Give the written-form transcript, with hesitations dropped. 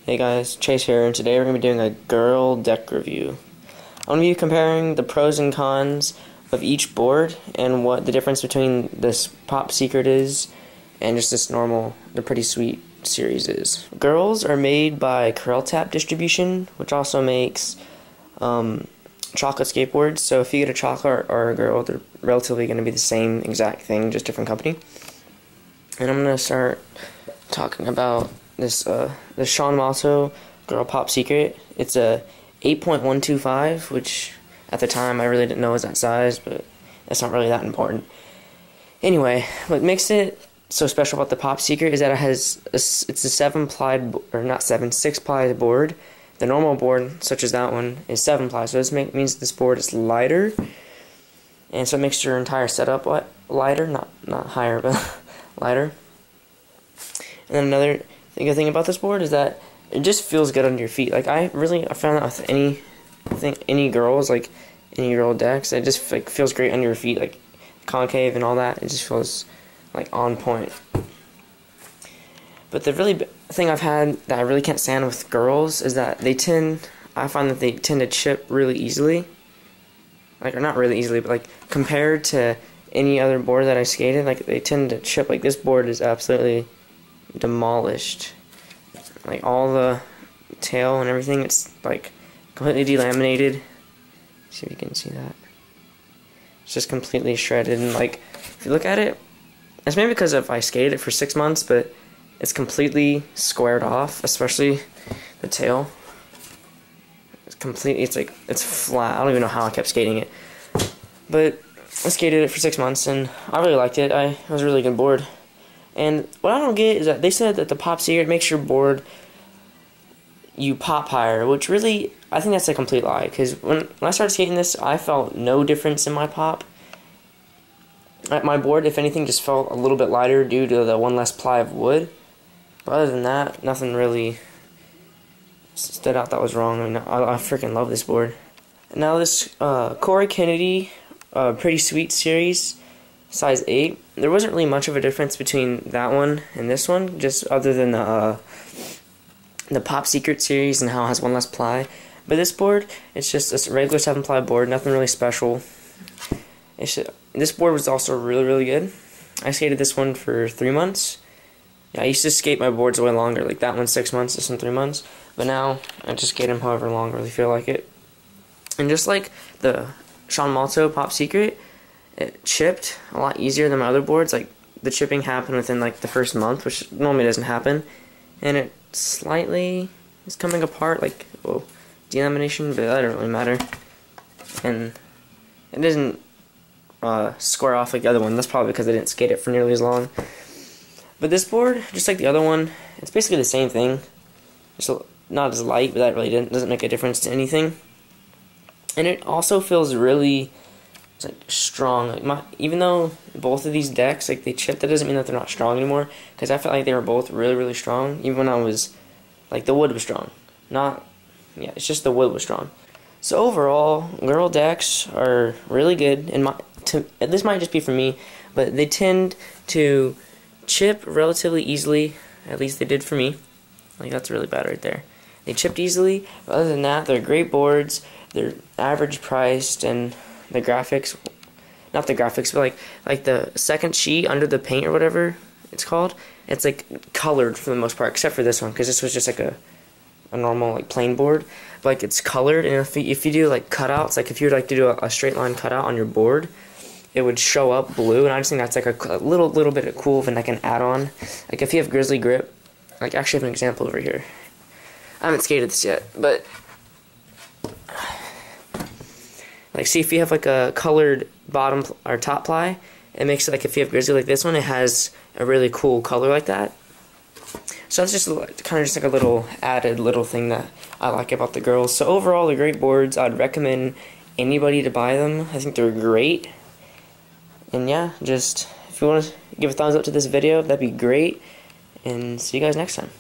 Hey guys, Chase here, and today we're going to be doing a girl deck review. I'm going to be comparing the pros and cons of each board and what the difference between this Pop Secret is and just this normal, the Pretty Sweet series is. Girls are made by Curl Tap Distribution, which also makes chocolate skateboards. So if you get a chocolate or a girl, they're relatively going to be the same exact thing, just different company. And I'm going to start talking about this the Sean Malto Girl Pop Secret. It's a 8.125, which at the time I really didn't know was that size, but it's not really that important. Anyway, what makes it so special about the Pop Secret is that it has it's a 6-ply board. The normal board, such as that one, is 7-ply, so this means this board is lighter, and so it makes your entire setup lighter, not higher, but lighter. And then another good thing about this board is that it just feels good under your feet. Like I found that with any girls, like any girl decks, it just like feels great under your feet, like concave and all that. It just feels like on point. But the really thing I've had that I really can't stand with girls is that I find that they tend to chip really easily. Like, or not really easily, but like compared to any other board that I skated, like they tend to chip. Like this board is absolutely demolished. Like all the tail and everything, it's like completely delaminated. See if you can see that. It's just completely shredded, and like if you look at it, it's maybe because I skated it for 6 months, but it's completely squared off, especially the tail. It's flat. I don't even know how I kept skating it, but I skated it for 6 months and I really liked it. It was a really good board. And what I don't get is that they said that the Pop Secret makes your board you pop higher, which really, I think that's a complete lie, because when I started skating this, I felt no difference in my pop. My board, if anything, just felt a little bit lighter due to the one less ply of wood. But other than that, nothing really stood out that was wrong. I mean, I freaking love this board. Now this Corey Kennedy Pretty Sweet series, size 8. There wasn't really much of a difference between that one and this one, just other than the Pop Secret series and how it has one less ply. But this board, it's just a regular 7-ply board, nothing really special. This board was also really, really good. I skated this one for 3 months. Yeah, I used to skate my boards way longer, like that one 6 months, this one 3 months. But now, I just skate them however long I really feel like it. And just like the Sean Malto Pop Secret, it chipped a lot easier than my other boards. Like the chipping happened within like the first month, which normally doesn't happen, and it slightly is coming apart, like delamination, but that doesn't really matter. And it doesn't square off like the other one. That's probably because I didn't skate it for nearly as long. But this board, just like the other one, it's basically the same thing, just not as light, but that really doesn't make a difference to anything. And it also feels really strong. Like even though both of these decks, like they chip, that doesn't mean that they're not strong anymore, because I felt like they were both really, really strong, even when I was, like, the wood was strong. It's just the wood was strong. So overall, girl decks are really good, and this might just be for me, but they tend to chip relatively easily, at least they did for me. Like, that's really bad right there. They chipped easily, but other than that, they're great boards, they're average priced, and the graphics, not the graphics, but like the second sheet under the paint or whatever it's called, it's like colored for the most part, except for this one, because this was just like a normal like plain board. But like it's colored, and if you do like cutouts, like if you would like to do a straight line cutout on your board, it would show up blue, and I just think that's like a little bit of cool and like an add-on. Like if you have Grizzly Grip, like actually I have an example over here. I haven't skated this yet, but like, see, if you have like a colored bottom or top ply, it makes it like if you have Grizzly like this one, it has a really cool color like that. So that's just kind of just like a little added little thing that I like about the girls. So overall, they're great boards. I'd recommend anybody to buy them. I think they're great. And yeah, just if you want to give a thumbs up to this video, that'd be great. And see you guys next time.